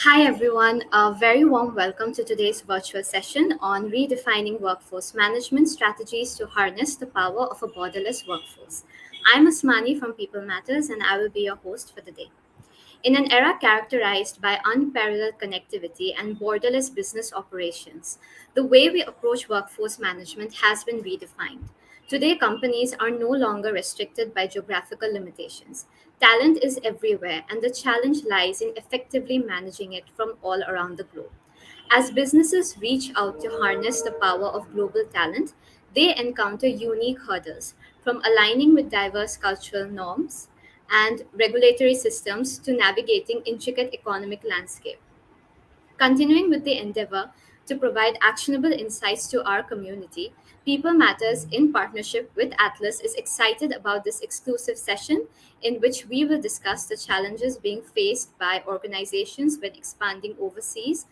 Hi, everyone. A very warm welcome to today's virtual session on redefining workforce management strategies to harness the power of a borderless workforce. I'm Asmani from People Matters, and I will be your host for the day. In an era characterized by unparalleled connectivity and borderless business operations, the way we approach workforce management has been redefined. Today, companies are no longer restricted by geographical limitations. Talent is everywhere, and the challenge lies in effectively managing it from all around the globe. As businesses reach out to harness the power of global talent, they encounter unique hurdles, from aligning with diverse cultural norms and regulatory systems to navigating intricate economic landscape. Continuing with the endeavor to provide actionable insights to our community, People Matters, in partnership with Atlas, is excited about this exclusive session in which we will discuss the challenges being faced by organizations when expanding overseas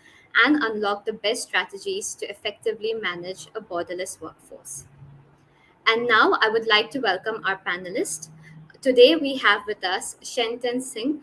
and unlock the best strategies to effectively manage a borderless workforce. And now I would like to welcome our panelists. Today we have with us Shenton Singh,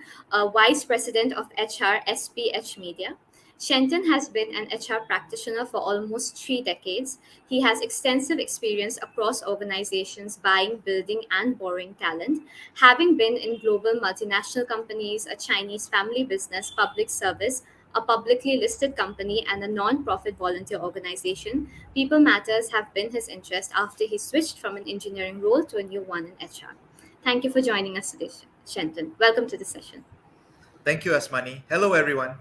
Vice President of HR SPH Media. Shenton has been an HR practitioner for almost 3 decades. He has extensive experience across organizations buying, building, and borrowing talent, having been in global multinational companies, a Chinese family business, public service, a publicly listed company, and a non-profit volunteer organization. People Matters have been his interest after he switched from an engineering role to a new one in HR. Thank you for joining us today, Shenton. Welcome to the session. Thank you, Asmani. Hello, everyone.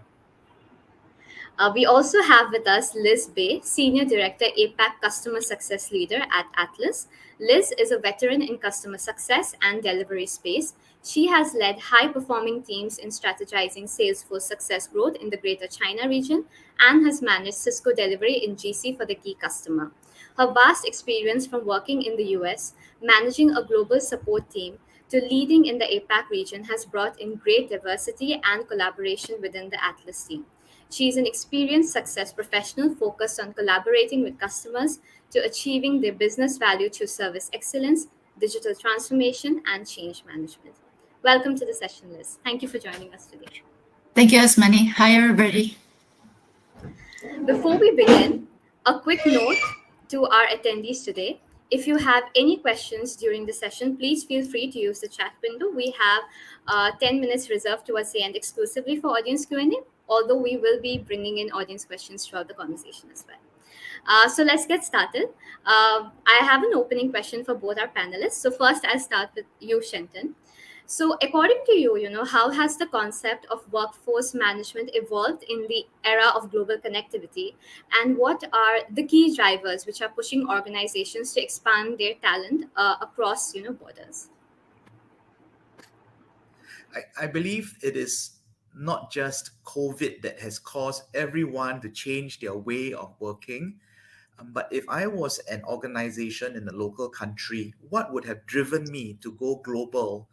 We also have with us Liz Bay, Senior Director, APAC Customer Success Leader at Atlas. Liz is a veteran in customer success and delivery space. She has led high performing teams in strategizing Salesforce success growth in the Greater China region and has managed Cisco delivery in GC for the key customer. Her vast experience from working in the US, managing a global support team, to leading in the APAC region has brought in great diversity and collaboration within the Atlas team. She is an experienced success professional focused on collaborating with customers to achieving their business value through service excellence, digital transformation, and change management. Welcome to the session, Liz. Thank you for joining us today. Thank you, Asmani. Hi, everybody. Before we begin, a quick note to our attendees today. If you have any questions during the session, please feel free to use the chat window. We have 10 minutes reserved towards the end exclusively for audience Q&A, although we will be bringing in audience questions throughout the conversation as well. So let's get started. I have an opening question for both our panelists. So first, I'll start with you, Shenton. So according to you, how has the concept of workforce management evolved in the era of global connectivity? And what are the key drivers which are pushing organizations to expand their talent across, borders? I believe it is not just COVID that has caused everyone to change their way of working. But if I was an organization in a local country, what would have driven me to go global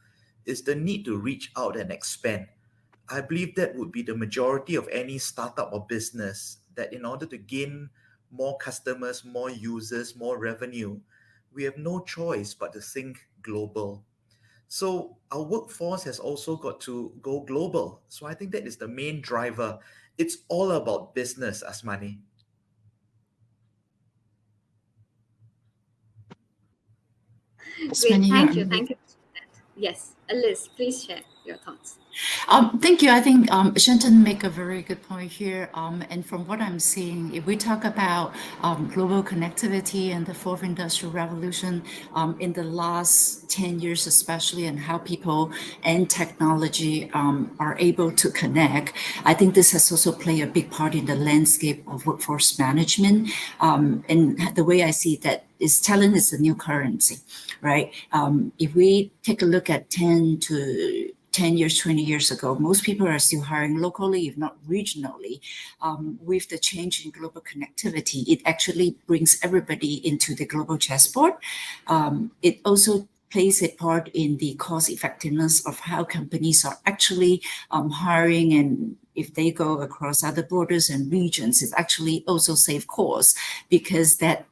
is the need to reach out and expand. I believe that would be the majority of any startup or business, that in order to gain more customers, more users, more revenue, we have no choice but to think global. So our workforce has also got to go global. So I think that is the main driver. It's all about business, Asmani. Great, thank you. Thank you for that. Yes, Liz, please share your thoughts. Thank you. I think Shenton make a very good point here. And from what I'm seeing, if we talk about global connectivity and the fourth industrial revolution in the last 10 years, especially, and how people and technology are able to connect, I think this has also played a big part in the landscape of workforce management. And the way I see that is talent is the new currency, right? If we take a look at 10 years, 20 years ago, most people are still hiring locally, if not regionally. With the change in global connectivity, it actually brings everybody into the global chessboard. It also plays a part in the cost effectiveness of how companies are actually hiring, and if they go across other borders and regions, it actually also save costs because that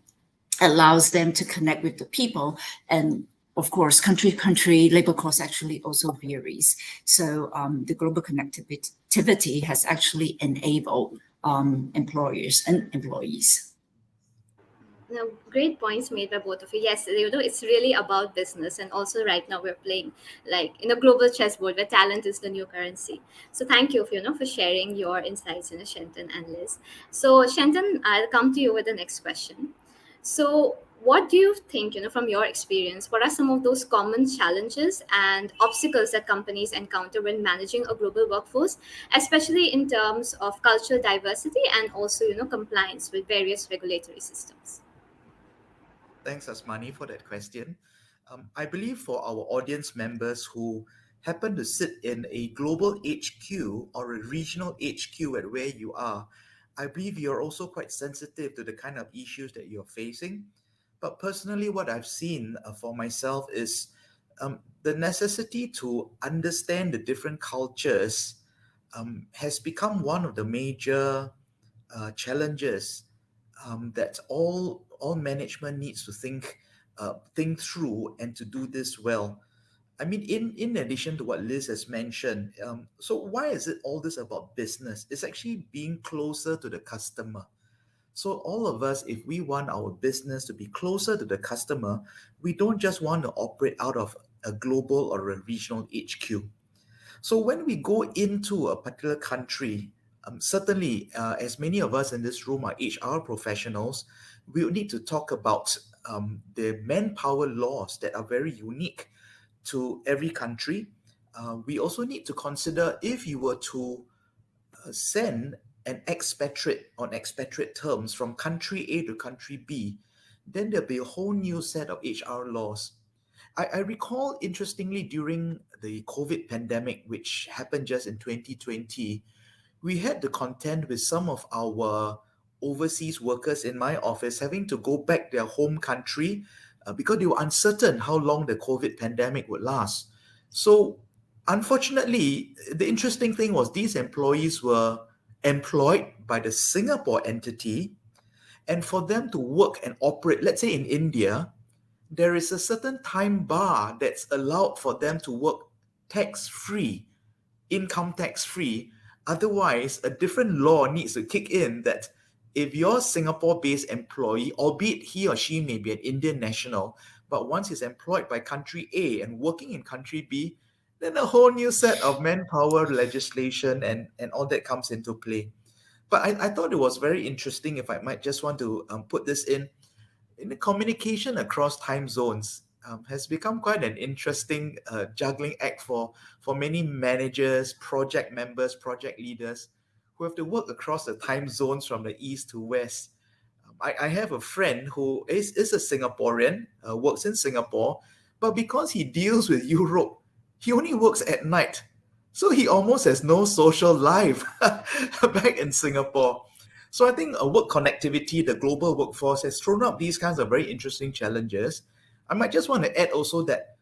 allows them to connect with the people and of course, country labor cost actually also varies. So the global connectivity has actually enabled employers and employees. No, great points made by both of you. Yes, it's really about business, and also right now we're playing like in a global chessboard where talent is the new currency. So thank you, for sharing your insights, Shenton and Liz. So Shenton, I'll come to you with the next question. So, what do you think, from your experience, what are some of those common challenges and obstacles that companies encounter when managing a global workforce, especially in terms of cultural diversity and also, compliance with various regulatory systems? Thanks, Asmani, for that question. I believe for our audience members who happen to sit in a global HQ or a regional HQ at where you are, I believe you're also quite sensitive to the kind of issues that you're facing. But personally, what I've seen for myself is the necessity to understand the different cultures has become one of the major challenges that all management needs to think through and to do this well. I mean, in addition to what Liz has mentioned, so why is it all this about business? It's actually being closer to the customer. So all of us, if we want our business to be closer to the customer, we don't just want to operate out of a global or a regional HQ. So when we go into a particular country, certainly, as many of us in this room are HR professionals, we will need to talk about the manpower laws that are very unique to every country. We also need to consider if you were to send an expatriate on expatriate terms from country A to country B, then there'll be a whole new set of HR laws. I recall, interestingly, during the COVID pandemic, which happened just in 2020, we had to contend with some of our overseas workers in my office having to go back their home country because they were uncertain how long the COVID pandemic would last. So, unfortunately, the interesting thing was these employees were employed by the Singapore entity, and for them to work and operate, let's say in India, there is a certain time bar that's allowed for them to work tax free, income tax free. Otherwise, a different law needs to kick in that if you're a Singapore based employee, albeit he or she may be an Indian national, but once he's employed by country A and working in country B, then a whole new set of manpower legislation and all that comes into play. But I thought it was very interesting, if I might just want to put this in the communication across time zones has become quite an interesting juggling act for many managers, project members, project leaders who have to work across the time zones from the east to west. I have a friend who is a Singaporean, works in Singapore, but because he deals with Europe, he only works at night. So he almost has no social life back in Singapore. So I think work connectivity, the global workforce, has thrown up these kinds of very interesting challenges. I might just want to add also that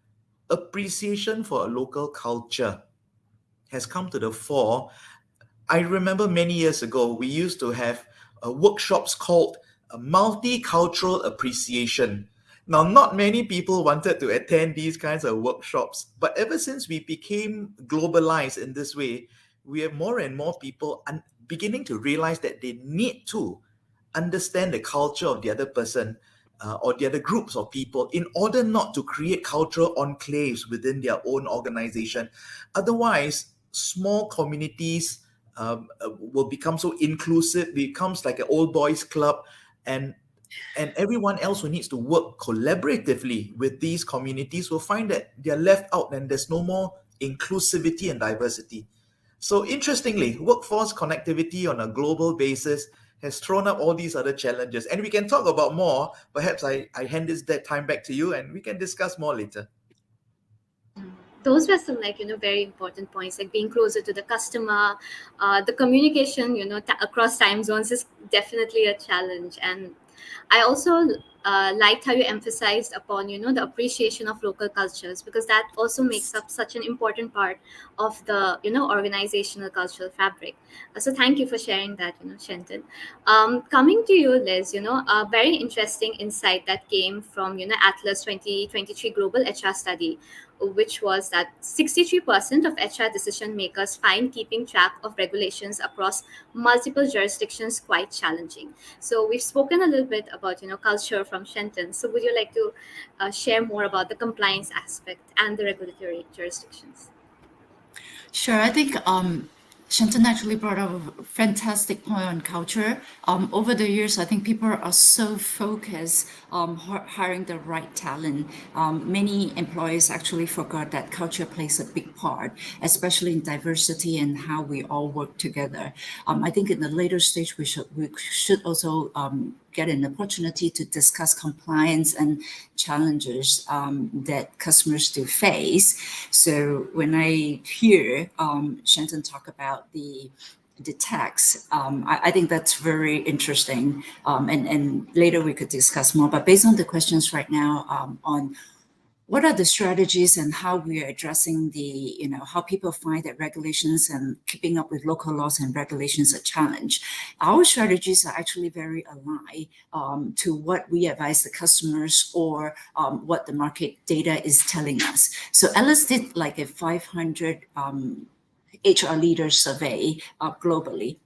appreciation for a local culture has come to the fore. I remember many years ago, we used to have workshops called multicultural appreciation. Now, not many people wanted to attend these kinds of workshops, but ever since we became globalized in this way, we have more and more people beginning to realize that they need to understand the culture of the other person or the other groups of people in order not to create cultural enclaves within their own organization. Otherwise, small communities will become so inclusive, becomes like an old boys club, and everyone else who needs to work collaboratively with these communities will find that they're left out and there's no more inclusivity and diversity. So interestingly, workforce connectivity on a global basis has thrown up all these other challenges. And we can talk about more. Perhaps I hand that time back to you and we can discuss more later. Those were some very important points, like being closer to the customer. The communication across time zones is definitely a challenge, and I also liked how you emphasized upon, the appreciation of local cultures, because that also makes up such an important part of the, organizational cultural fabric. So thank you for sharing that, Shenton. Coming to you, Liz, a very interesting insight that came from, Atlas 2023 Global HR Study, which was that 63% of HR decision makers find keeping track of regulations across multiple jurisdictions quite challenging. So we've spoken a little bit about, culture from Shenton. So would you like to share more about the compliance aspect and the regulatory jurisdictions? Sure. I think Shenton actually brought up a fantastic point on culture. Over the years, I think people are so focused on hiring the right talent. Many employers actually forgot that culture plays a big part, especially in diversity and how we all work together. I think in the later stage, we should also get an opportunity to discuss compliance and challenges that customers do face. So when I hear Shenton talk about the tax, I think that's very interesting. And later we could discuss more. But based on the questions right now on what are the strategies and how we are addressing how people find that regulations and keeping up with local laws and regulations a challenge. Our strategies are actually very aligned to what we advise the customers or what the market data is telling us. So Alice did like a 500 HR leader survey globally.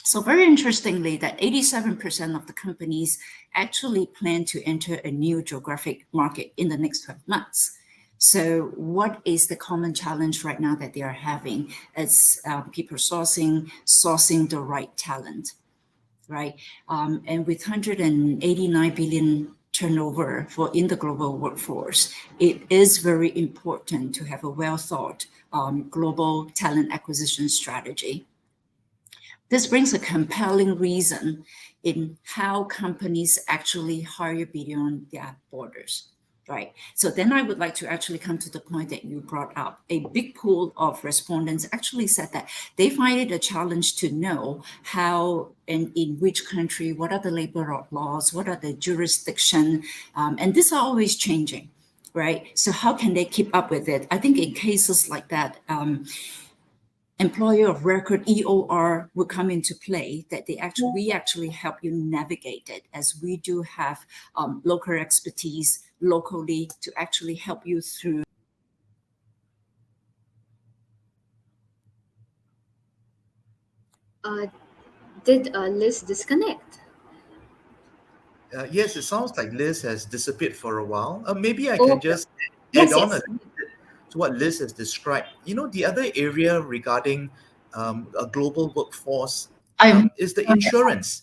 So very interestingly, that 87% of the companies actually plan to enter a new geographic market in the next 12 months. So what is the common challenge right now that they are having? It's people sourcing the right talent, right? And with 189 billion turnover in the global workforce, it is very important to have a well thought global talent acquisition strategy. This brings a compelling reason in how companies actually hire beyond their borders, right? So then I would like to actually come to the point that you brought up. A big pool of respondents actually said that they find it a challenge to know how and in which country, what are the labor laws, what are the jurisdiction, and these are always changing, right? So how can they keep up with it? I think in cases like that, employer of record EOR will come into play, that we actually help you navigate it, as we do have local expertise locally to actually help you through. Uh, did Liz disconnect? Yes, it sounds like Liz has disappeared for a while. Maybe I can Oh, just add yes, on a yes. little bit to what Liz has described. The other area regarding a global workforce I'm is the insurance,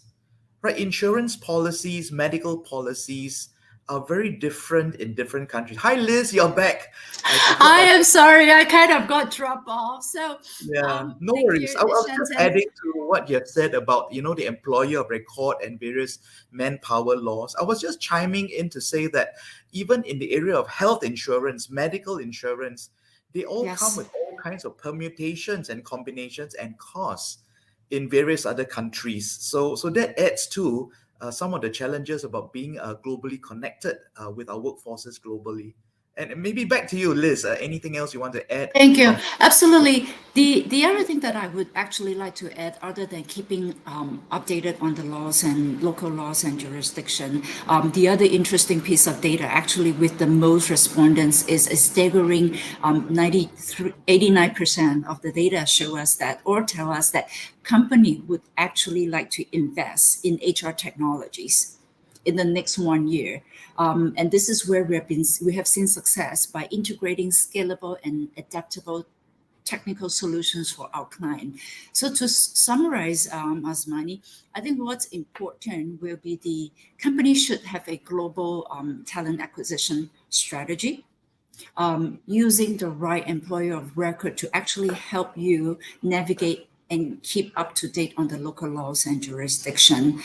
right? Insurance policies, medical policies are very different in different countries. Hi, Liz, you're back. I thought I am sorry, I kind of got dropped off. So yeah, no thank worries. you, I was just Shenton. adding to what you have said about, the employer of record and various manpower laws. I was just chiming in to say that even in the area of health insurance, medical insurance, they all come Yes. with all kinds of permutations and combinations and costs in various other countries. So that adds to some of the challenges about being globally connected with our workforces globally. And maybe back to you, Liz. Anything else you want to add Thank you. from? Absolutely. The other thing that I would actually like to add, other than keeping updated on the laws and local laws and jurisdiction, the other interesting piece of data actually with the most respondents is a staggering 89% of the data show us that or tell us that company would actually like to invest in HR technologies in the next 1 year. And this is where we have seen success by integrating scalable and adaptable technical solutions for our client. So to summarize, Asmani, I think what's important will be the company should have a global talent acquisition strategy. Using the right employer of record to actually help you navigate and keep up to date on the local laws and jurisdiction.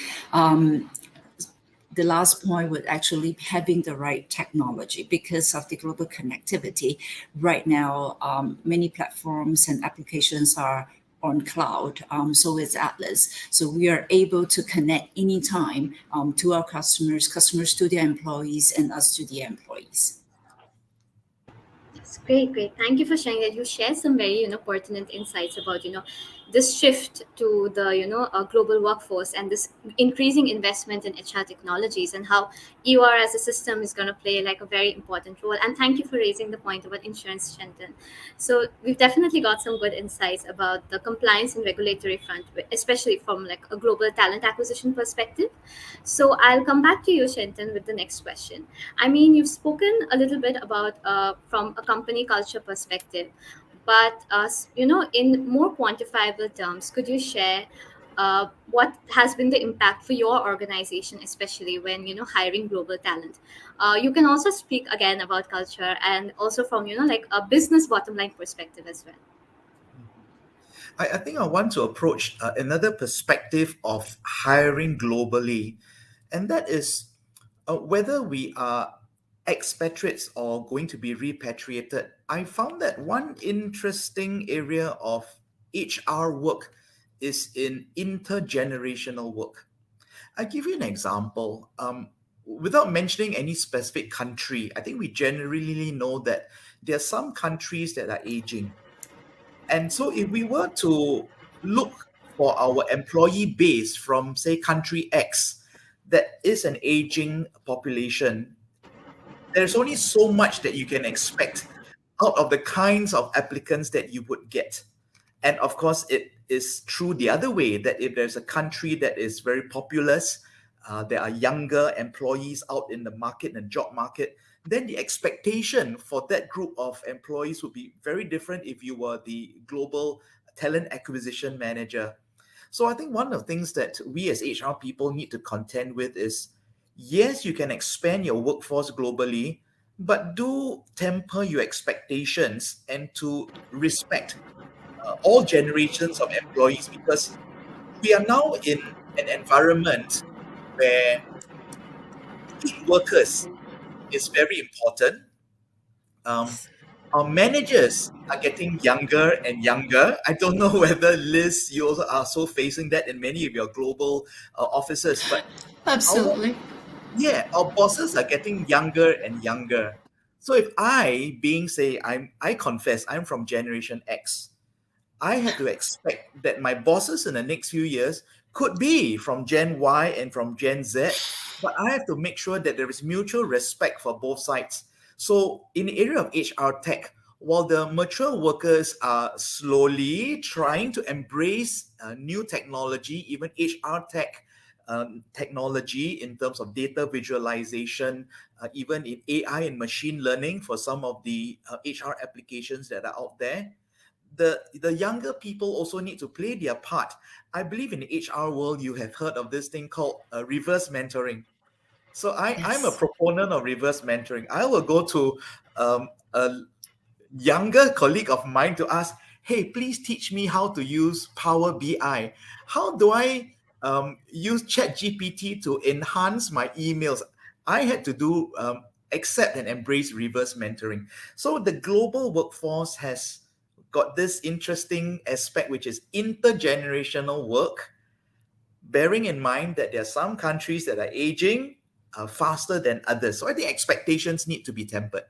The last point would actually having the right technology because of the global connectivity. Right now, many platforms and applications are on cloud. So it's Atlas. So we are able to connect anytime to our customers, customers to their employees, and us to the employees. Yes, great, great. Thank you for sharing that. You shared some very, pertinent insights about, this shift to the, global workforce and this increasing investment in HR technologies and how ER as a system is going to play like a very important role. And thank you for raising the point about insurance, Shenton. So we've definitely got some good insights about the compliance and regulatory front, especially from like a global talent acquisition perspective. So I'll come back to you, Shenton, with the next question. I mean, you've spoken a little bit about from a company culture perspective, but in more quantifiable terms, could you share what has been the impact for your organization, especially when hiring global talent? You can also speak again about culture and also from like a business bottom line perspective as well. I think I want to approach another perspective of hiring globally, and that is whether we are expatriates or going to be repatriated. I found that one interesting area of HR work is in intergenerational work. I give you an example. Without mentioning any specific country, I think we generally know that there are some countries that are aging. And so if we were to look for our employee base from, say, country X, that is an aging population, there's only so much that you can expect out of the kinds of applicants that you would get. And of course, it is true the other way that if there's a country that is very populous, there are younger employees out in the market and job market, then the expectation for that group of employees would be very different if you were the global talent acquisition manager. So I think one of the things that we as HR people need to contend with is, yes, you can expand your workforce globally, but do temper your expectations and to respect all generations of employees, because we are now in an environment where peak workers is very important. Um, our managers are getting younger and younger. I don't know whether, Liz, you also are so facing that in many of your global offices, but our Absolutely. our bosses are getting younger and younger. So if I, being say, I confess I'm from Generation X, I have to expect that my bosses in the next few years could be from Gen Y and from Gen Z, but I have to make sure that there is mutual respect for both sides. So, in the area of HR tech, while the mature workers are slowly trying to embrace new technology, even HR tech technology in terms of data visualization, even in AI and machine learning for some of the HR applications that are out there, the younger people also need to play their part. I believe in the HR world, you have heard of this thing called reverse mentoring. So I'm a Yes. proponent of reverse mentoring. I will go to a younger colleague of mine to ask, hey, please teach me how to use Power BI. How do I use ChatGPT to enhance my emails? I had to do accept and embrace reverse mentoring. So the global workforce has got this interesting aspect, which is intergenerational work, bearing in mind that there are some countries that are aging faster than others. So I think expectations need to be tempered.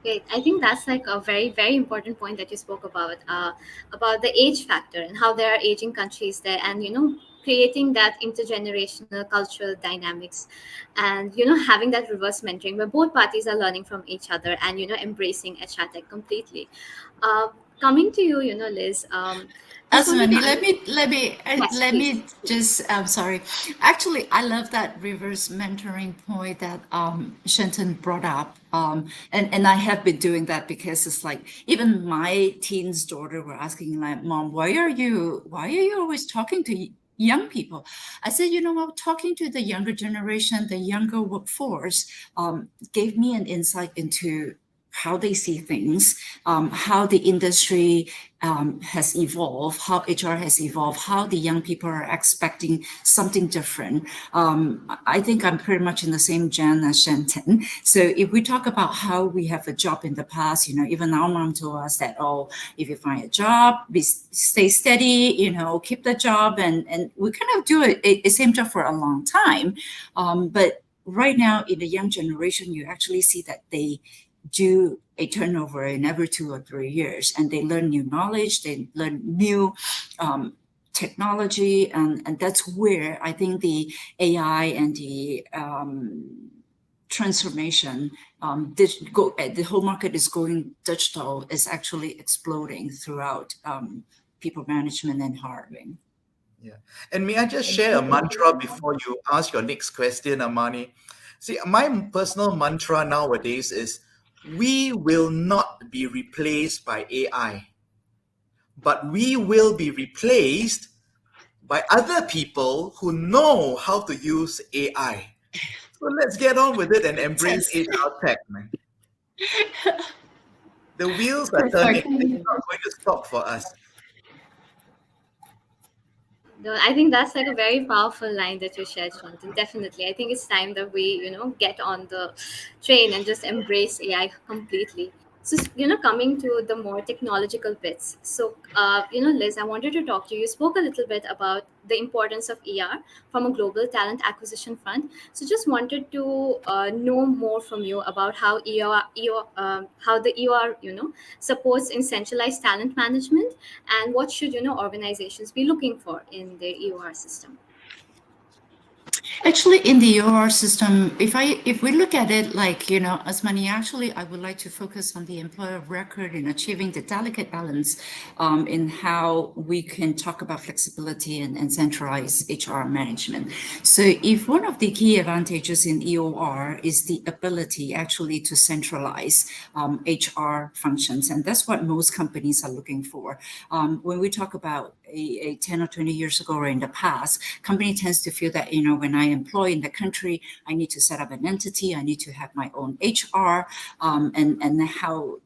Great. I think that's like a very, very important point that you spoke about the age factor and how there are aging countries there, and creating that intergenerational cultural dynamics, and having that reverse mentoring where both parties are learning from each other and embracing HR tech completely. Uh, Coming to you, Liz. Just wanted to Asmani, yes, let please. me just, I'm sorry. Actually, I love that reverse mentoring point that Shenton brought up. And I have been doing that because it's like even my teens daughter were asking like, Mom, why are you always talking to young people? I said, you know what, talking to the younger generation, the younger workforce, gave me an insight into how they see things, how the industry has evolved, how HR has evolved, how the young people are expecting something different. I think I'm pretty much in the same gen as Shenton. So if we talk about how we have a job in the past, even our mom told us that, oh, if you find a job, stay steady, keep the job. And we kind of do a same job for a long time. But right now in the young generation, you actually see that they do a turnover in every 2 or 3 years, and they learn new knowledge, they learn new technology, and that's where I think the AI and the transformation, the whole market is going digital, is actually exploding throughout people management and hiring. Yeah. And may I just share a mantra before you ask your next question, Amani? See, my personal mantra nowadays is we will not be replaced by AI, but we will be replaced by other people who know how to use AI. So let's get on with it and embrace Yes. HR tech, man. The wheels are turning. Perfect. It's not going to stop for us. I think that's like a very powerful line that you shared, Shantan. Definitely. I think it's time that we, get on the train and just embrace AI completely. So, coming to the more technological bits. So, Liz, I wanted to talk to you. You spoke a little bit about the importance of ER from a global talent acquisition front. So, just wanted to know more from you about how how the ER, supports in centralized talent management, and what should organizations be looking for in their EOR system. Actually, in the EOR system, if we look at it like, as money, actually, I would like to focus on the employer of record in achieving the delicate balance in how we can talk about flexibility and centralized HR management. So if one of the key advantages in EOR is the ability actually to centralize HR functions, and that's what most companies are looking for. When we talk about a 10 or 20 years ago or in the past, company tends to feel that, when I employ in the country, I need to set up an entity, I need to have my own HR, and how,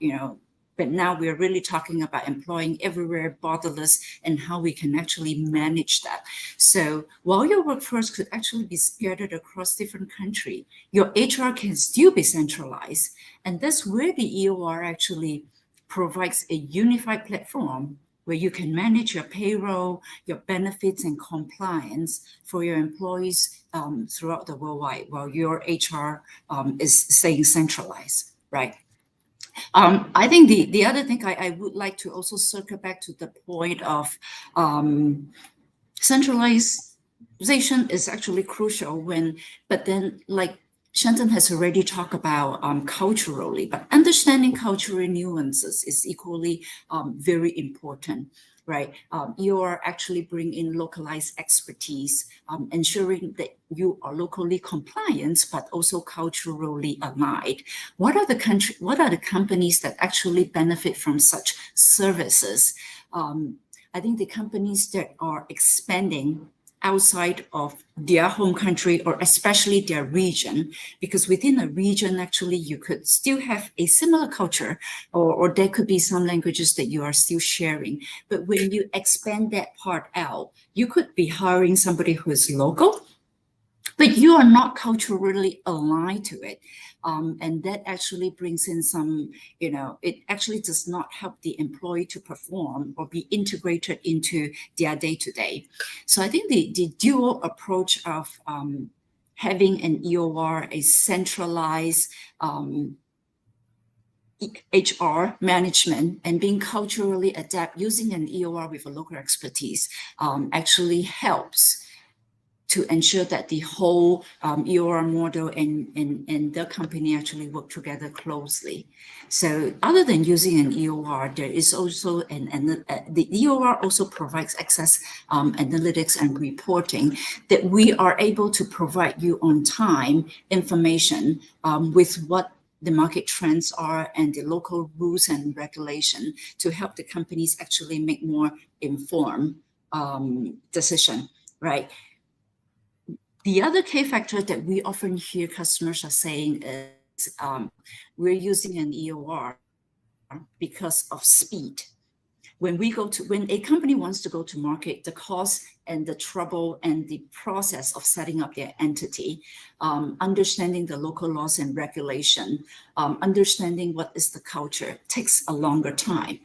but now we're really talking about employing everywhere, borderless, and how we can actually manage that. So while your workforce could actually be scattered across different countries, your HR can still be centralized. And that's where the EOR actually provides a unified platform where you can manage your payroll, your benefits, and compliance for your employees throughout the worldwide, while your HR is staying centralized, right? I think the other thing I would like to also circle back to the point of centralization is actually crucial but then like Shantan has already talked about culturally, but understanding cultural nuances is equally very important, right? You are actually bring in localized expertise, ensuring that you are locally compliant, but also culturally aligned. What are the companies that actually benefit from such services? I think the companies that are expanding outside of their home country, or especially their region, because within a region, actually, you could still have a similar culture, or there could be some languages that you are still sharing. But when you expand that part out, you could be hiring somebody who is local, but you are not culturally aligned to it. And that actually brings in some, it actually does not help the employee to perform or be integrated into their day-to-day. So I think the dual approach of having an EOR, a centralized HR management, and being culturally adapt using an EOR with a local expertise actually helps to ensure that the whole EOR model and the company actually work together closely. So other than using an EOR, there is also the EOR also provides access analytics and reporting that we are able to provide you on time information with what the market trends are and the local rules and regulation to help the companies actually make more informed decision, right? The other key factor that we often hear customers are saying is we're using an EOR because of speed. When a company wants to go to market, the cost and the trouble and the process of setting up their entity, understanding the local laws and regulation, understanding what is the culture takes a longer time.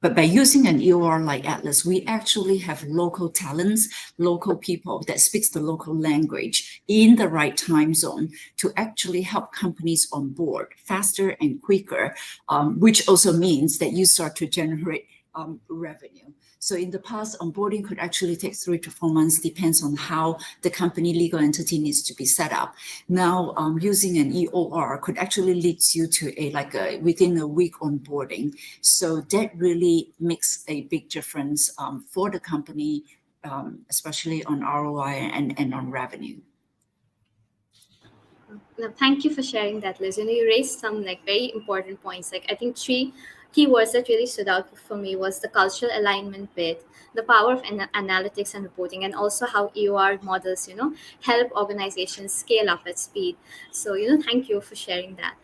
But by using an EOR like Atlas, we actually have local talents, local people that speaks the local language in the right time zone to actually help companies on board faster and quicker, which also means that you start to generate revenue. So in the past, onboarding could actually take 3 to 4 months, depends on how the company legal entity needs to be set up. Now, using an EOR could actually lead you to within a week onboarding. So that really makes a big difference for the company, especially on ROI and on revenue. No, thank you for sharing that, Liz. You raised some very important points. I think three key words that really stood out for me was the cultural alignment bit, the power of analytics and reporting, and also how EOR models, help organizations scale up at speed. So, thank you for sharing that.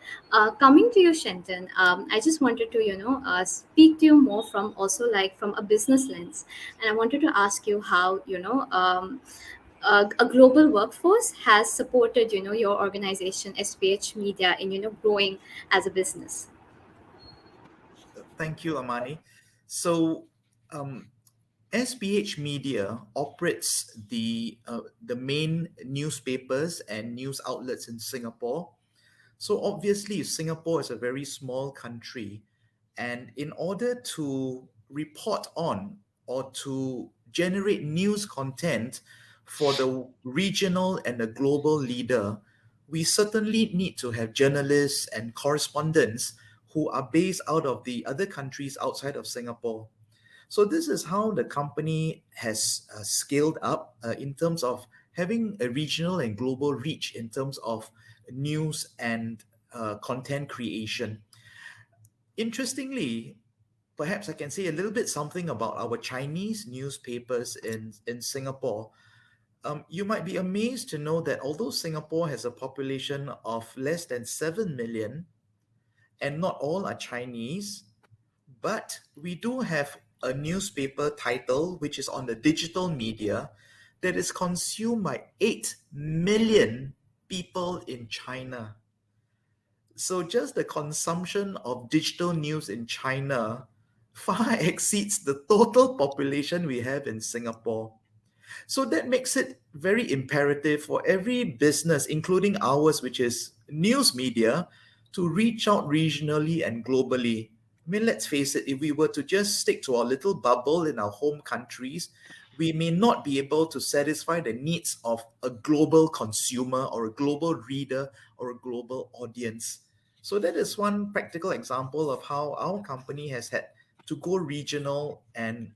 Coming to you, Shenton, I just wanted to, speak to you more from also from a business lens, and I wanted to ask you how, a global workforce has supported your organization SPH Media in growing as a business. Thank you, Amani. So, SPH Media operates the main newspapers and news outlets in Singapore. So obviously, Singapore is a very small country, and in order to report on or to generate news content for the regional and the global leader, we certainly need to have journalists and correspondents who are based out of the other countries outside of Singapore. So this is how the company has scaled up in terms of having a regional and global reach in terms of news and content creation. Interestingly, perhaps I can say a little bit something about our Chinese newspapers in Singapore. You might be amazed to know that although Singapore has a population of less than 7 million, and not all are Chinese, but we do have a newspaper title which is on the digital media that is consumed by 8 million people in China. So just the consumption of digital news in China far exceeds the total population we have in Singapore. So that makes it very imperative for every business, including ours, which is news media, to reach out regionally and globally. I mean, let's face it, if we were to just stick to our little bubble in our home countries, we may not be able to satisfy the needs of a global consumer or a global reader or a global audience. So that is one practical example of how our company has had to go regional and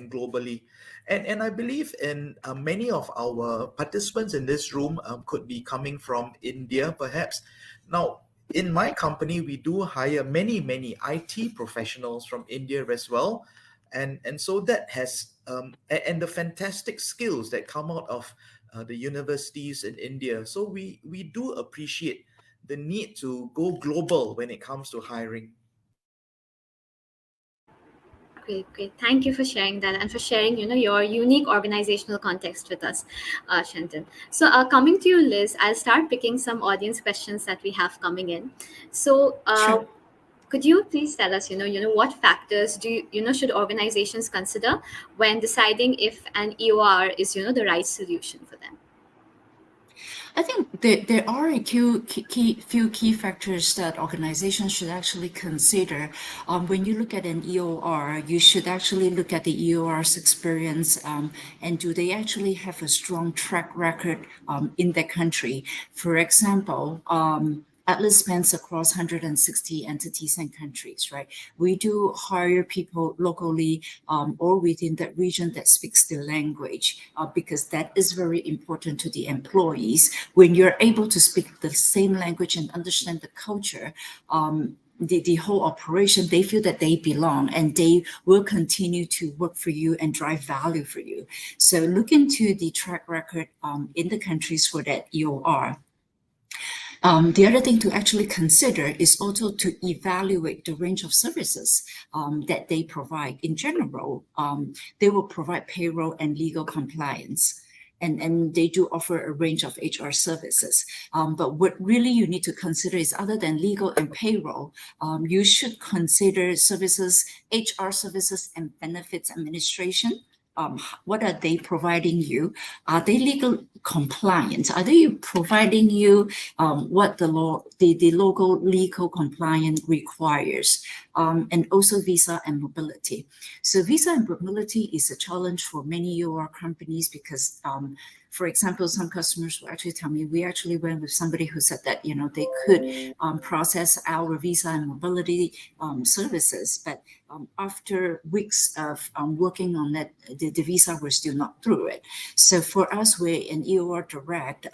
globally. And I believe in many of our participants in this room could be coming from India, perhaps. Now, in my company, we do hire many IT professionals from India as well. And so that has, and the fantastic skills that come out of the universities in India. So we do appreciate the need to go global when it comes to hiring. Great, great. Thank you for sharing that and for sharing, your unique organizational context with us, Shenton. So, coming to you, Liz, I'll start picking some audience questions that we have coming in. So, Sure. could you please tell us, what factors do should organizations consider when deciding if an EOR is, the right solution for them? I think there are a few key factors that organizations should actually consider. When you look at an EOR, you should actually look at the EOR's experience and do they actually have a strong track record in their country. For example, Atlas spans across 160 entities and countries, right? We do hire people locally or within that region that speaks the language because that is very important to the employees. When you're able to speak the same language and understand the culture, the whole operation, they feel that they belong and they will continue to work for you and drive value for you. So look into the track record in the countries for that EOR. The other thing to actually consider is also to evaluate the range of services that they provide. In general, they will provide payroll and legal compliance. And they do offer a range of HR services. But what really you need to consider is, other than legal and payroll, you should consider services, HR services and benefits administration. What are they providing you? Are they legal compliant? Are they providing you what the law, the local legal compliant requires? And also visa and mobility. So visa and mobility is a challenge for many UR companies because for example, some customers will actually tell me, we actually went with somebody who said that, they could process our visa and mobility services, but after weeks of working on that, the visa were still not through it. So for us, we're in EOR Direct.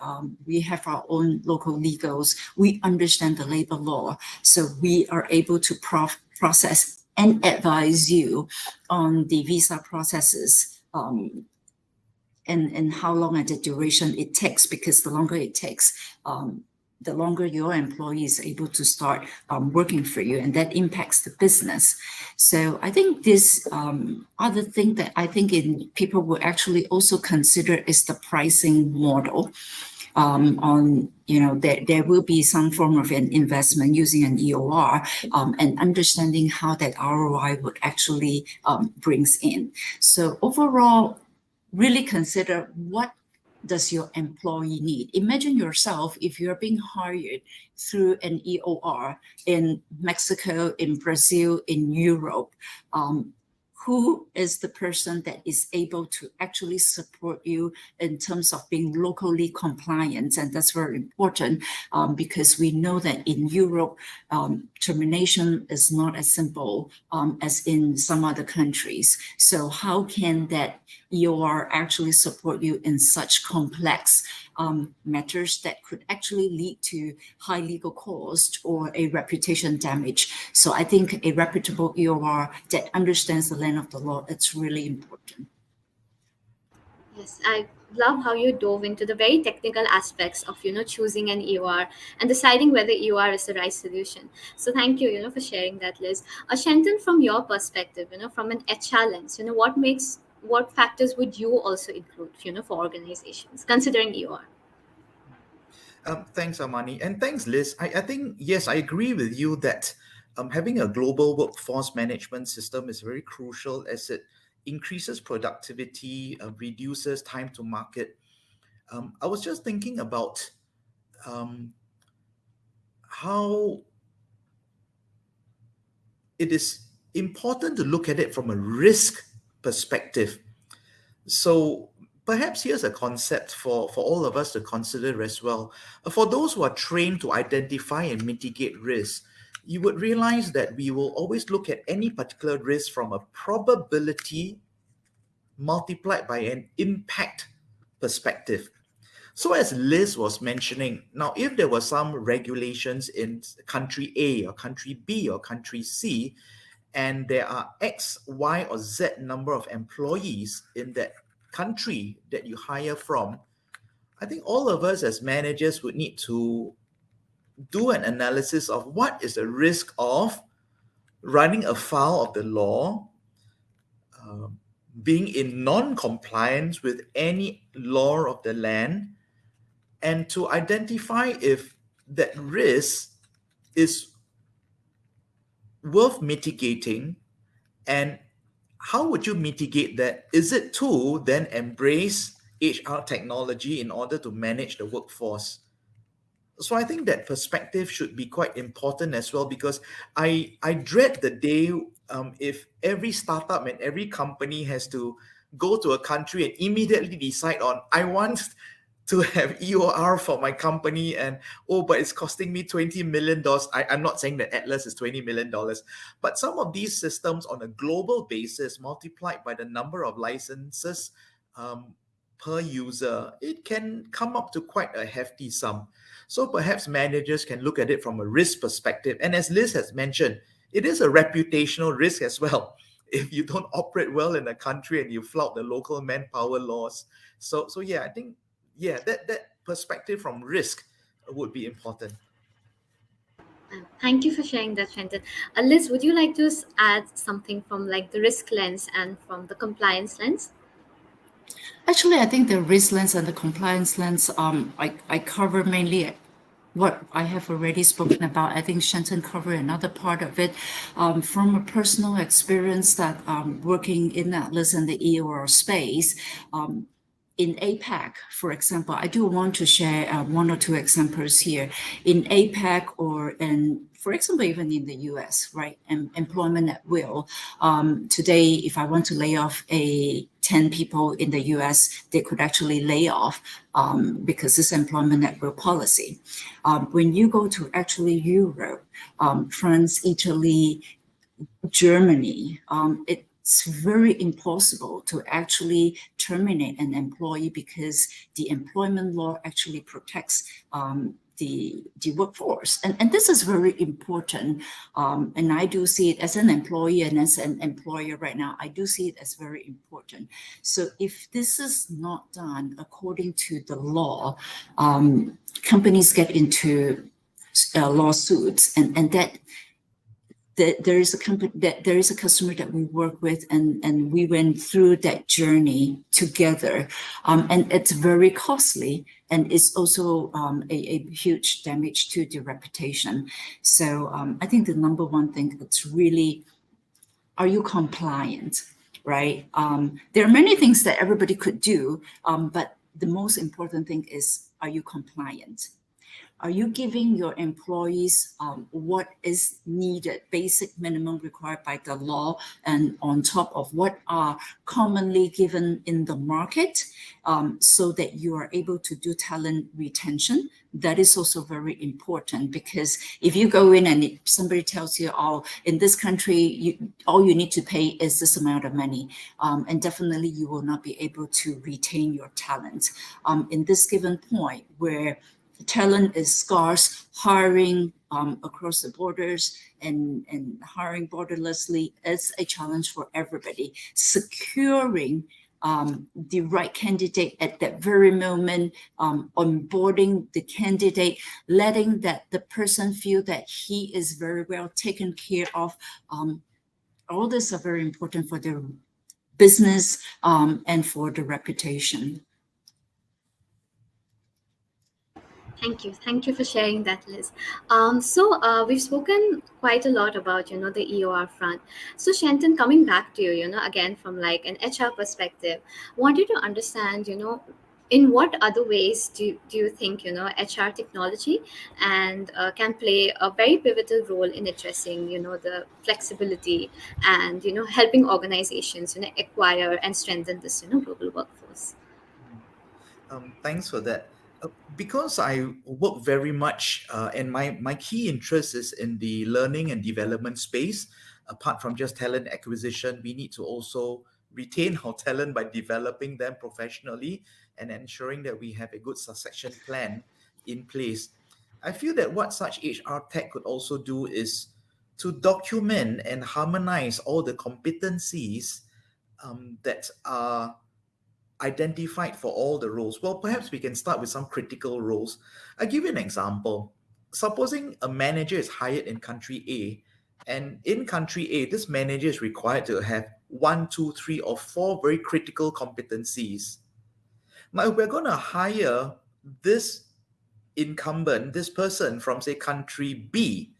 We have our own local legals. We understand the labor law. So we are able to process and advise you on the visa processes and how long and the duration it takes, because the longer it takes, the longer your employee is able to start working for you, and that impacts the business. So I think this other thing that I think people will actually also consider is the pricing model. There will be some form of an investment using an EOR and understanding how that ROI would actually brings in. So overall, really consider what does your employee need. Imagine yourself if you're being hired through an EOR in Mexico, in Brazil, in Europe. Who is the person that is able to actually support you in terms of being locally compliant? And that's very important because we know that in Europe, termination is not as simple as in some other countries. So how can that EOR actually support you in such complex matters that could actually lead to high legal cost or a reputation damage? So I think a reputable EOR that understands the land of the law, it's really important. Yes, I love how you dove into the very technical aspects of choosing an EOR and deciding whether EOR is the right solution. So thank you, for sharing that, Liz. Shenton, from your perspective, from an HR lens, what factors would you also include, for organizations considering EOR? Thanks, Armani. And thanks, Liz. I think, yes, I agree with you that having a global workforce management system is very crucial as it increases productivity, reduces time to market. I was just thinking about how it is important to look at it from a risk perspective. So perhaps here's a concept for all of us to consider as well. For those who are trained to identify and mitigate risk, you would realize that we will always look at any particular risk from a probability multiplied by an impact perspective. So as Liz was mentioning, now if there were some regulations in country A or country B or country C, and there are X, Y, or Z number of employees in that country that you hire from, I think all of us as managers would need to do an analysis of what is the risk of running afoul of the law, being in non-compliance with any law of the land, and to identify if that risk is worth mitigating, and how would you mitigate that? Is it to then embrace HR technology in order to manage the workforce? So I think that perspective should be quite important as well, because I dread the day if every startup and every company has to go to a country and immediately decide on, I want to have EOR for my company, and but it's costing me $20 million. I'm not saying that Atlas is $20 million, but some of these systems on a global basis multiplied by the number of licenses per user, it can come up to quite a hefty sum. So perhaps managers can look at it from a risk perspective. And as Liz has mentioned, it is a reputational risk as well. If you don't operate well in a country and you flout the local manpower laws. So yeah, I think, that perspective from risk would be important. Thank you for sharing that, Shenton. Liz, would you like to add something from like the risk lens and from the compliance lens? Actually, I think the risk lens and the compliance lens, I cover mainly what I have already spoken about. I think Shenton covered another part of it. From a personal experience that working in Atlas and the EOR space, in APAC, for example, I do want to share one or two examples here. In APAC or in, for example, even in the US, right? Employment at will. Today, if I want to lay off 10 people in the US, they could actually lay off because this employment at will policy. When you go to actually Europe, France, Italy, Germany, it's very impossible to actually terminate an employee because the employment law actually protects the workforce. And this is very important. And I do see it as an employee and as an employer right now, I do see it as very important. So if this is not done according to the law, companies get into lawsuits, and that there is a company that there is a customer that we work with, and we went through that journey together, and it's very costly, and it's also a huge damage to the reputation. So I think the number one thing, it's really, are you compliant, right? There are many things that everybody could do, but the most important thing is, are you compliant? Are you giving your employees what is needed, basic minimum required by the law, and on top of what are commonly given in the market, so that you are able to do talent retention? That is also very important, because if you go in and somebody tells you, oh, in this country, all you need to pay is this amount of money, and definitely you will not be able to retain your talent. In this given point where talent is scarce, hiring across the borders and hiring borderlessly is a challenge for everybody. Securing the right candidate at that very moment, onboarding the candidate, letting that the person feel that he is very well taken care of. All this are very important for the business and for the reputation. Thank you for sharing that, Liz. We've spoken quite a lot about the EOR front. So Shenton, coming back to you, again from like an HR perspective, wanted to understand, in what other ways do you think HR technology and can play a very pivotal role in addressing the flexibility and helping organizations acquire and strengthen this global workforce. Thanks for that. Because I work very much, and my key interest is in the learning and development space. Apart from just talent acquisition, we need to also retain our talent by developing them professionally and ensuring that we have a good succession plan in place. I feel that what such HR tech could also do is to document and harmonize all the competencies that are identified for all the roles. Well, perhaps we can start with some critical roles. I'll give you an example. Supposing a manager is hired in country A, and in country A, this manager is required to have one, two, three, or four very critical competencies. Now, if we're going to hire this incumbent, this person from, say, country B,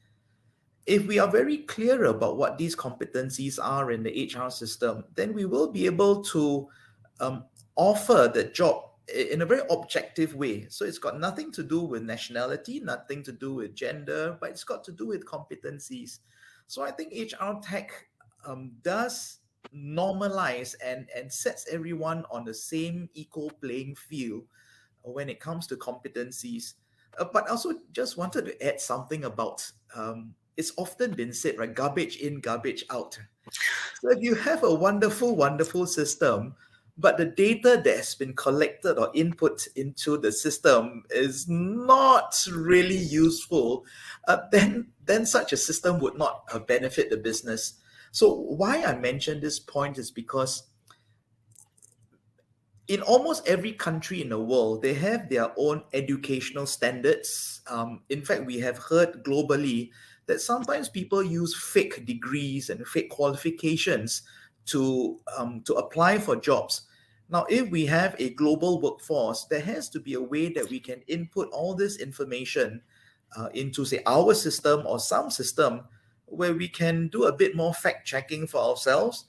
if we are very clear about what these competencies are in the HR system, then we will be able to offer the job in a very objective way. So it's got nothing to do with nationality, nothing to do with gender, but it's got to do with competencies. So I think HR tech does normalize and sets everyone on the same equal playing field when it comes to competencies. But also just wanted to add something about it's often been said, right? Garbage in, garbage out. So if you have a wonderful, wonderful system, but the data that's been collected or input into the system is not really useful, then such a system would not benefit the business. So why I mention this point is because in almost every country in the world, they have their own educational standards. In fact, we have heard globally that sometimes people use fake degrees and fake qualifications to apply for jobs. Now, if we have a global workforce, there has to be a way that we can input all this information into, say, our system or some system where we can do a bit more fact checking for ourselves.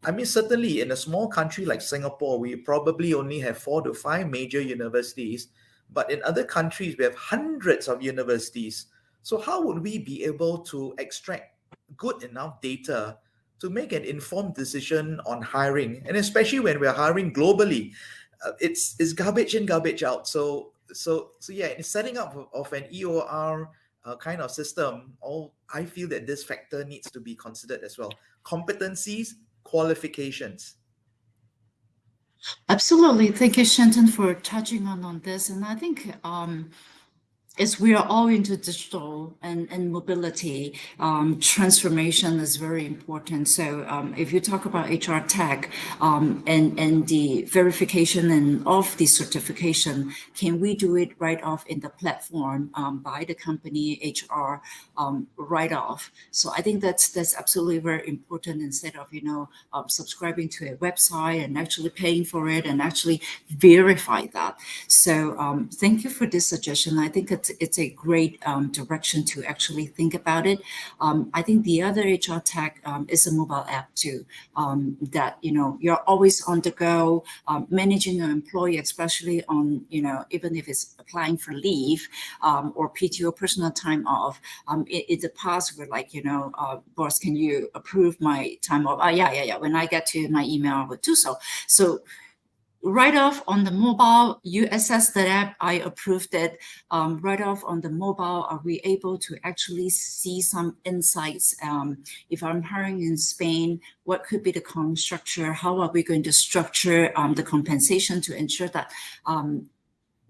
I mean, certainly in a small country like Singapore, we probably only have 4 to 5 major universities, but in other countries, we have hundreds of universities. So, how would we be able to extract good enough data to make an informed decision on hiring? And especially when we're hiring globally, it's garbage in, garbage out. So yeah, in setting up of an EOR kind of system, I feel that this factor needs to be considered as well. Competencies, qualifications. Absolutely. Thank you, Shenton, for touching on this. And I think as we are all into digital and mobility, transformation is very important. So if you talk about HR tech and the verification and of the certification, can we do it right off in the platform by the company HR right off? So I think that's absolutely very important instead of subscribing to a website and actually paying for it and actually verify that. So thank you for this suggestion. I think it's a great direction to actually think about it. I think the other HR tech is a mobile app too, that you're always on the go, managing your employee, especially on even if it's applying for leave or PTO, personal time off. In the past, we're like, boss, can you approve my time off? Yeah. When I get to my email, I would do so. So right off on the mobile, you access the app, I approved it. Right off on the mobile, are we able to actually see some insights? If I'm hiring in Spain, what could be the comp structure? How are we going to structure the compensation to ensure that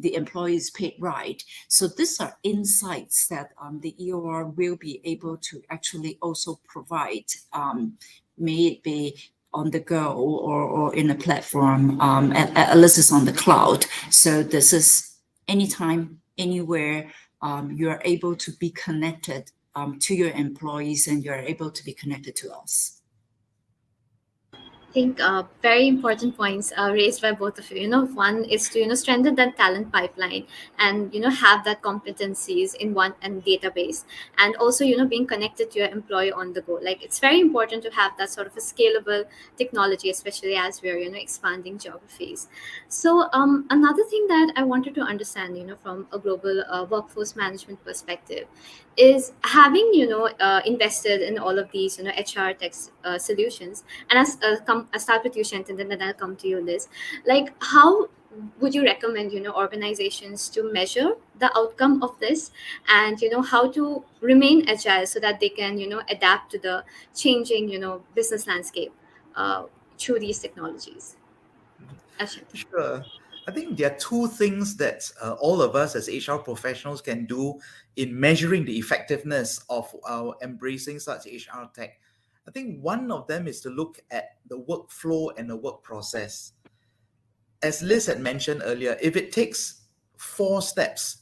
the employee is paid right? So these are insights that the EOR will be able to actually also provide, may it be on the go or in a platform, at least it's on the cloud. So this is anytime, anywhere, you are able to be connected to your employees and you're able to be connected to us. I think very important points raised by both of you. One is to strengthen that talent pipeline and have that competencies in one and database, and also being connected to your employee on the go. Like, it's very important to have that sort of a scalable technology, especially as we're expanding geographies. So another thing that I wanted to understand, from a global workforce management perspective, is having invested in all of these HR tech solutions. And as I'll start with you, Shenton, and then I'll come to you, Liz. Like, how would you recommend organizations to measure the outcome of this, and how to remain agile so that they can adapt to the changing business landscape through these technologies? Shenton. Sure. I think there are two things that all of us as HR professionals can do in measuring the effectiveness of our embracing such HR tech. I think one of them is to look at the workflow and the work process. As Liz had mentioned earlier, if it takes 4 steps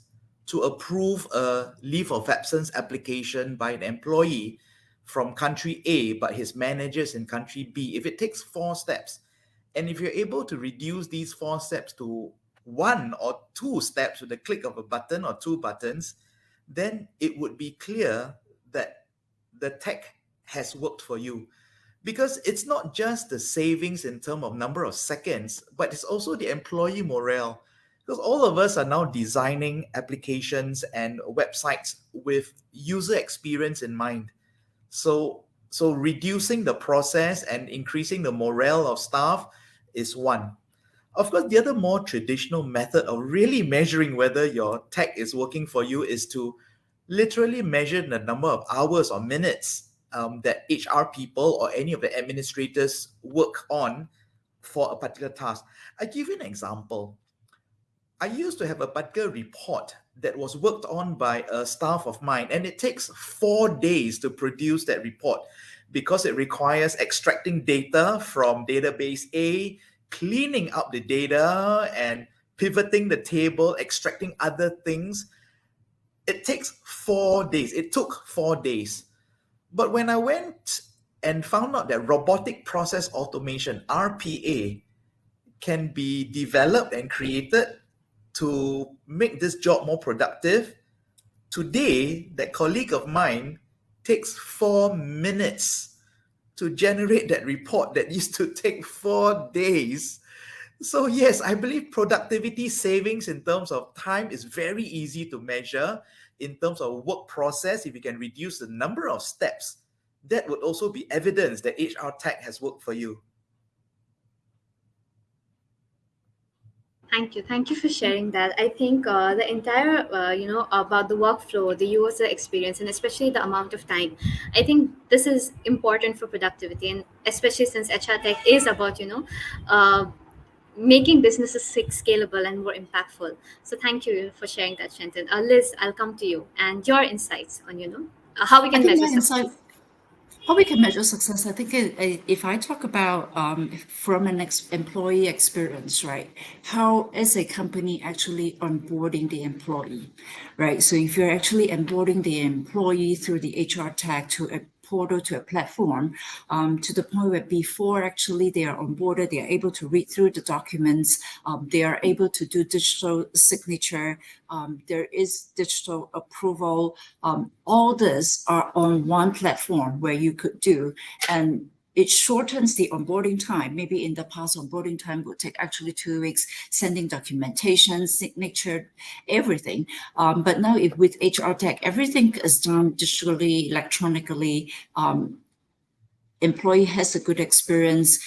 to approve a leave of absence application by an employee from country A, but his manager's in country B, if it takes 4 steps, and if you're able to reduce these 4 steps to 1 or 2 steps with the click of a button or 2 buttons, then it would be clear that the tech has worked for you. Because it's not just the savings in terms of number of seconds, but it's also the employee morale. Because all of us are now designing applications and websites with user experience in mind. So reducing the process and increasing the morale of staff is one. Of course, the other more traditional method of really measuring whether your tech is working for you is to literally measure the number of hours or minutes that HR people or any of the administrators work on for a particular task. I give you an example. I used to have a particular report that was worked on by a staff of mine, and it takes 4 days to produce that report because it requires extracting data from database A, cleaning up the data and pivoting the table, extracting other things, it takes 4 days. It took 4 days. But when I went and found out that robotic process automation, RPA, can be developed and created to make this job more productive, today, that colleague of mine takes 4 minutes to generate that report that used to take 4 days. So, yes, I believe productivity savings in terms of time is very easy to measure. In terms of work process, if you can reduce the number of steps, that would also be evidence that HR tech has worked for you. Thank you. Thank you for sharing that. I think the entire, about the workflow, the user experience, and especially the amount of time, I think this is important for productivity. And especially since HR Tech is about, making businesses scalable and more impactful. So thank you for sharing that, Shenton. Liz, I'll come to you and your insights on, how we I can think measure my insight, success. how we can measure success, I think if I talk about from an employee experience, right? How is a company actually onboarding the employee, right? So if you're actually onboarding the employee through the HR tag to a portal, to a platform, to the point where before actually they are onboarded, they are able to read through the documents, they are able to do digital signature, there is digital approval. All this are on one platform where you could do, and it shortens the onboarding time. Maybe in the past, onboarding time would take actually 2 weeks, sending documentation, signature, everything. But now, if with HR Tech, everything is done digitally, electronically. Employee has a good experience.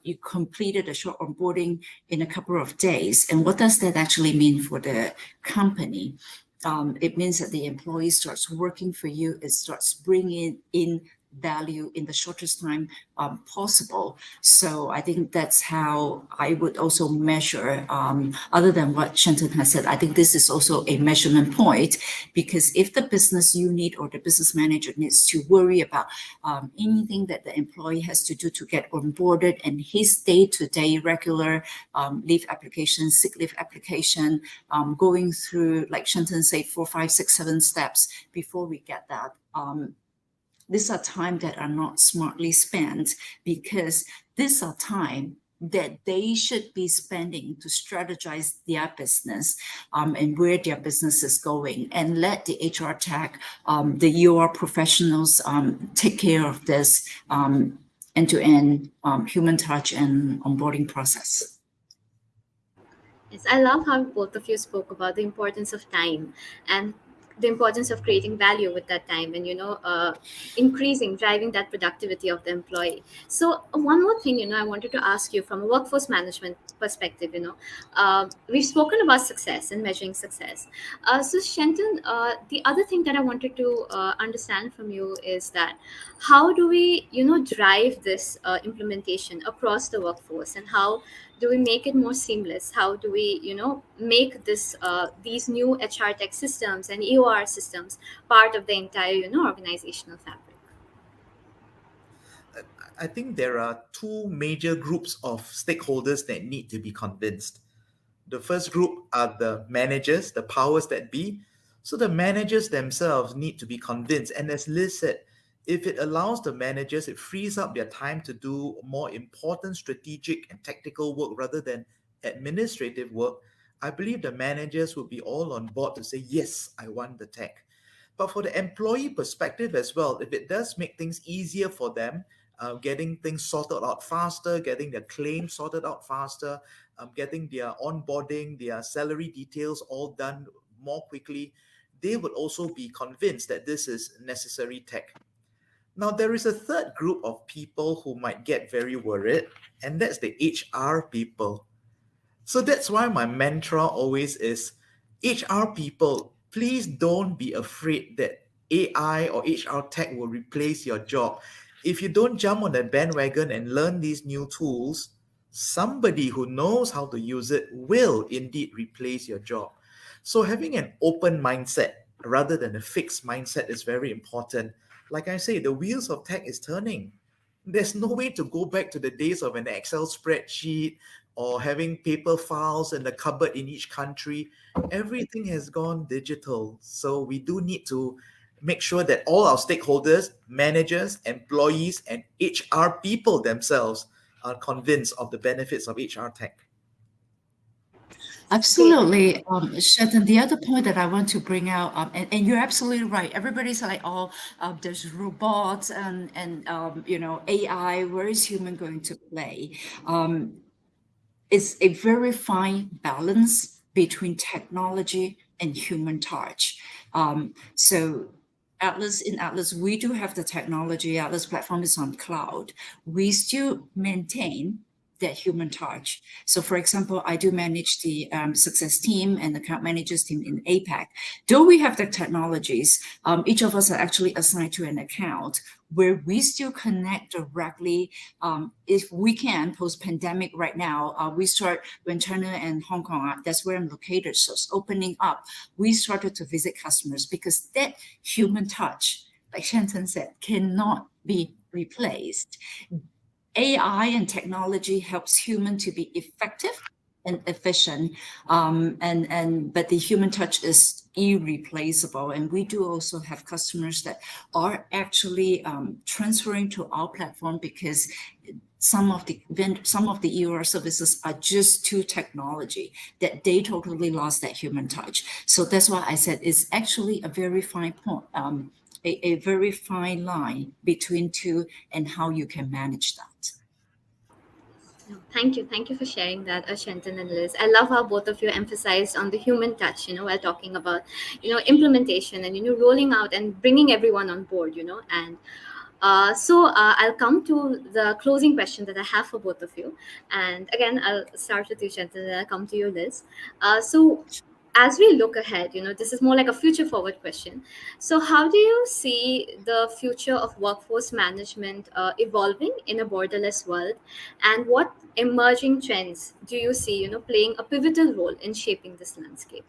You completed a short onboarding in a couple of days. And what does that actually mean for the company? It means that the employee starts working for you. It starts bringing in value in the shortest time possible. So I think that's how I would also measure, other than what Shenton has said. I think this is also a measurement point, because if the business unit or the business manager needs to worry about anything that the employee has to do to get onboarded, and his day-to-day regular leave application, sick leave application, going through, like Shenton said, 4, 5, 6, 7 steps before we get that. These are time that are not smartly spent, because these are time that they should be spending to strategize their business and where their business is going, and let the HR tech, the UR professionals take care of this end-to-end human touch and onboarding process. Yes, I love how both of you spoke about the importance of time and the importance of creating value with that time, and increasing, driving that productivity of the employee. So one more thing, I wanted to ask you from a workforce management perspective. We've spoken about success and measuring success. So Shenton, the other thing that I wanted to understand from you is that how do we drive this implementation across the workforce, and how do we make it more seamless? How do we make this these new HR tech systems and EOR systems part of the entire organizational fabric? I think there are two major groups of stakeholders that need to be convinced. The first group are the managers, the powers that be. So the managers themselves need to be convinced. And as Liz said, if it allows the managers, it frees up their time to do more important strategic and tactical work rather than administrative work. I believe the managers would be all on board to say, yes, I want the tech. But for the employee perspective as well, if it does make things easier for them, getting things sorted out faster, getting their claims sorted out faster, getting their onboarding, their salary details all done more quickly, they would also be convinced that this is necessary tech. Now, there is a third group of people who might get very worried, and that's the HR people. So that's why my mantra always is, HR people, please don't be afraid that AI or HR tech will replace your job. If you don't jump on that bandwagon and learn these new tools, somebody who knows how to use it will indeed replace your job. So having an open mindset rather than a fixed mindset is very important. Like I say, the wheels of tech is turning. There's no way to go back to the days of an Excel spreadsheet or having paper files in the cupboard in each country. Everything has gone digital. So we do need to make sure that all our stakeholders, managers, employees, and HR people themselves are convinced of the benefits of HR tech. Great. Absolutely, Sheldon. The other point that I want to bring out, and you're absolutely right. Everybody's like, oh, there's robots and AI. Where is human going to play? It's a very fine balance between technology and human touch. So in Atlas, we do have the technology. Atlas platform is on cloud. We still maintain that human touch. So, for example, I do manage the success team and account managers team in APAC. Though we have the technologies, each of us are actually assigned to an account where we still connect directly. If we can, post-pandemic right now, we start when China and Hong Kong, that's where I'm located. So it's opening up. We started to visit customers because that human touch, like Shenton said, cannot be replaced. AI and technology helps human to be effective and efficient, but the human touch is irreplaceable. And we do also have customers that are actually transferring to our platform because some of the EOR services are just too technology that they totally lost that human touch. So that's why I said it's actually a very fine point. A very fine line between two and how you can manage that. No, thank you. Thank you for sharing that, Shenton and Liz. I love how both of you emphasized on the human touch, while talking about, implementation and, rolling out and bringing everyone on board, and I'll come to the closing question that I have for both of you. And again, I'll start with you, Shenton, and I'll come to you, Liz. So as we look ahead, this is more like a future forward question. So how do you see the future of workforce management evolving in a borderless world? And what emerging trends do you see, playing a pivotal role in shaping this landscape?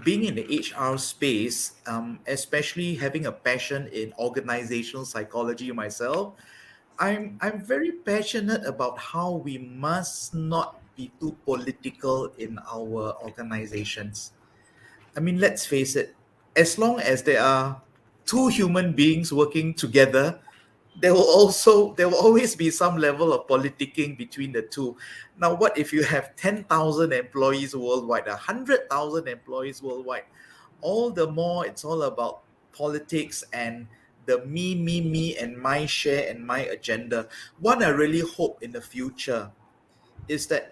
Being in the HR space, especially having a passion in organizational psychology myself, I'm very passionate about how we must not be too political in our organizations. I mean, let's face it, as long as there are two human beings working together, there will always be some level of politicking between the two. Now, what if you have 10,000 employees worldwide, 100,000 employees worldwide? All the more it's all about politics and the me, and my share and my agenda. What I really hope in the future is that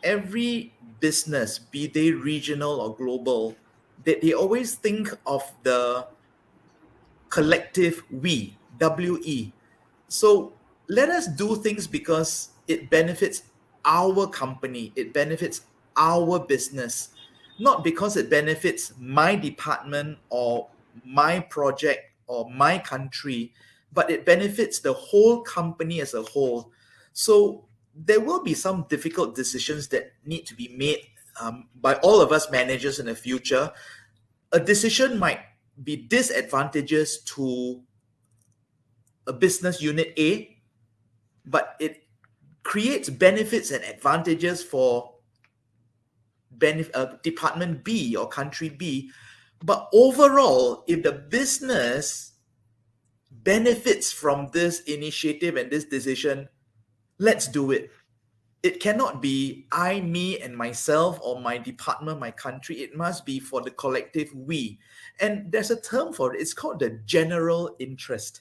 every business, be they regional or global, that they always think of the collective we. So let us do things because it benefits our company, it benefits our business, not because it benefits my department or my project or my country, but it benefits the whole company as a whole. So there will be some difficult decisions that need to be made by all of us managers in the future. A decision might be disadvantageous to a business unit A, but it creates benefits and advantages for department B or country B. But overall, if the business benefits from this initiative and this decision, let's do it. It cannot be I, me, and myself, or my department, my country. It must be for the collective we. And there's a term for it. It's called the general interest.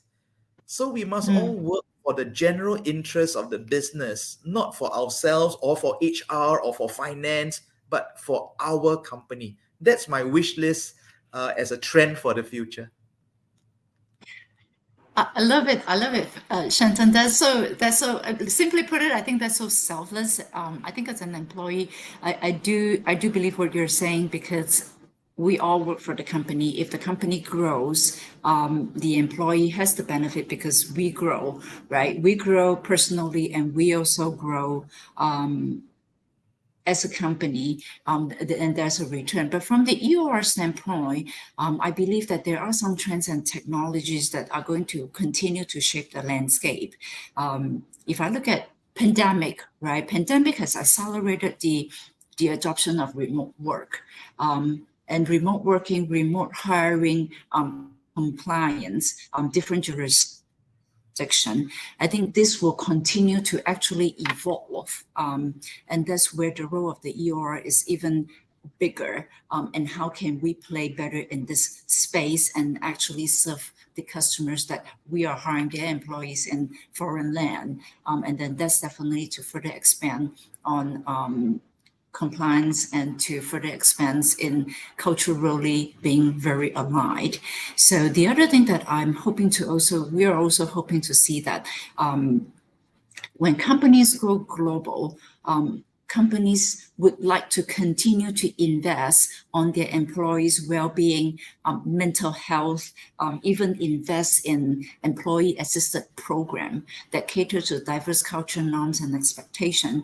So we must all work for the general interest of the business, not for ourselves or for HR or for finance, but for our company. That's my wish list as a trend for the future. I love it. I love it, Shantan. That's so. Simply put it, I think that's so selfless. I think as an employee, I do believe what you're saying because we all work for the company. If the company grows, the employee has the benefit because we grow, right? We grow personally, and we also grow as a company, and there's a return. But from the EOR standpoint, I believe that there are some trends and technologies that are going to continue to shape the landscape. If I look at pandemic, right? Pandemic has accelerated the adoption of remote work, and remote working, remote hiring, compliance, different jurisdiction. I think this will continue to actually evolve, and that's where the role of the EOR is even bigger, and how can we play better in this space and actually serve the customers that we are hiring their employees in foreign land, and then that's definitely to further expand on compliance and to further expand in culturally being very aligned. So the other thing that we are also hoping to see that when companies go global, companies would like to continue to invest on their employees' well-being, mental health, even invest in employee-assisted program that cater to diverse culture norms and expectation.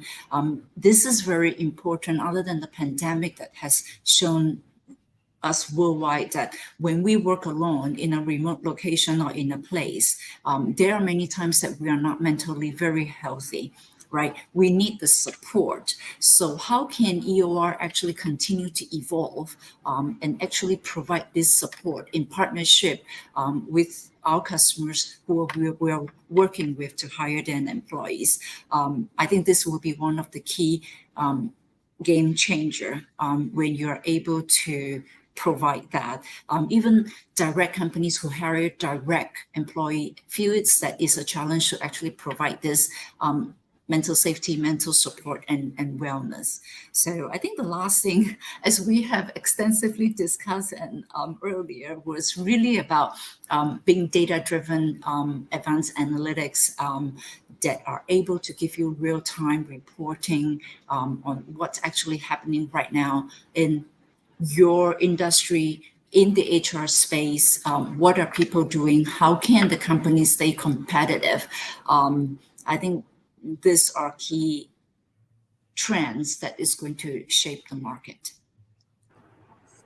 This is very important, other than the pandemic that has shown us worldwide that when we work alone in a remote location or in a place, there are many times that we are not mentally very healthy. Right? We need the support. So how can EOR actually continue to evolve and actually provide this support in partnership with our customers who we are working with to hire their employees? I think this will be one of the key game changer when you're able to provide that. Even direct companies who hire direct employee feel that is a challenge to actually provide this mental safety, mental support, and wellness. So I think the last thing, as we have extensively discussed and earlier, was really about being data-driven, advanced analytics that are able to give you real-time reporting on what's actually happening right now in your industry, in the HR space. What are people doing? How can the company stay competitive? I think these are key trends that is going to shape the market.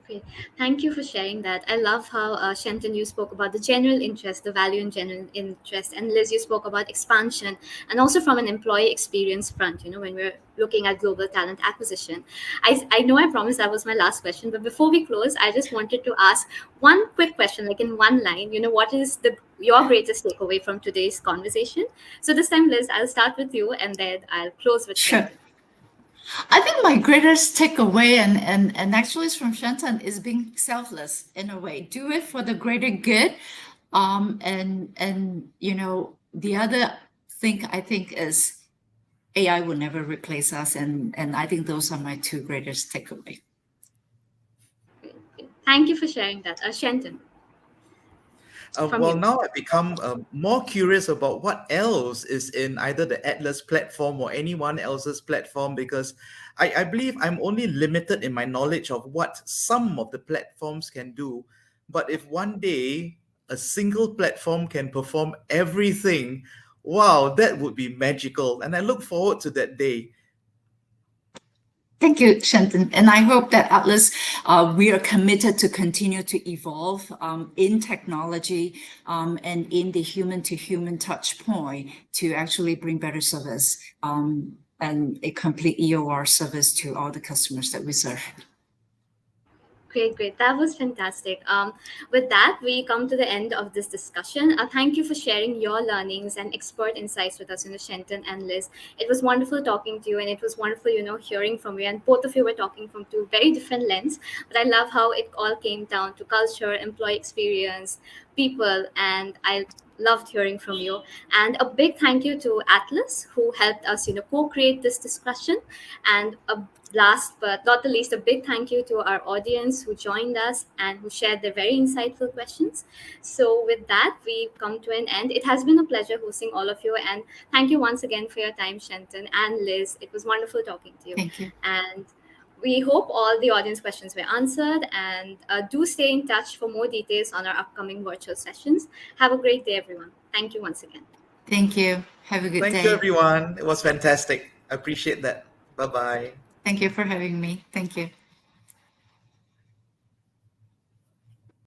Great. Thank you for sharing that. I love how, Shenton, you spoke about the general interest, the value in general interest, and Liz, you spoke about expansion, and also from an employee experience front, when we're looking at global talent acquisition. I know I promised that was my last question, but before we close, I just wanted to ask one quick question, like in one line, what is your greatest takeaway from today's conversation? So this time, Liz, I'll start with you, and then I'll close with Sure. Shenton. I think my greatest takeaway and actually is from Shenton is being selfless in a way. Do it for the greater good. And the other thing I think is AI will never replace us, and I think those are my two greatest takeaways. Thank you for sharing that. Shenton. Well, now I become more curious about what else is in either the Atlas platform or anyone else's platform, because I believe I'm only limited in my knowledge of what some of the platforms can do. But if one day a single platform can perform everything, wow, that would be magical. And I look forward to that day. Thank you, Shenton. And I hope that Atlas, we are committed to continue to evolve in technology and in the human-to-human touch point to actually bring better service and a complete EOR service to all the customers that we serve. Great. That was fantastic. With that, we come to the end of this discussion. Thank you for sharing your learnings and expert insights with us, Shenton and Liz. It was wonderful talking to you, and it was wonderful, hearing from you. And both of you were talking from two very different lenses. But I love how it all came down to culture, employee experience, people, and I loved hearing from you. And a big thank you to Atlas, who helped us, co-create this discussion. And last but not the least, a big thank you to our audience who joined us and who shared their very insightful questions. So with that, we come to an end. It has been a pleasure hosting all of you. And thank you once again for your time, Shenton and Liz. It was wonderful talking to you. Thank you. And we hope all the audience questions were answered, and do stay in touch for more details on our upcoming virtual sessions. Have a great day, everyone. Thank you once again. Thank you. Have a good day. Thank you, everyone. It was fantastic. I appreciate that. Bye-bye. Thank you for having me. Thank you.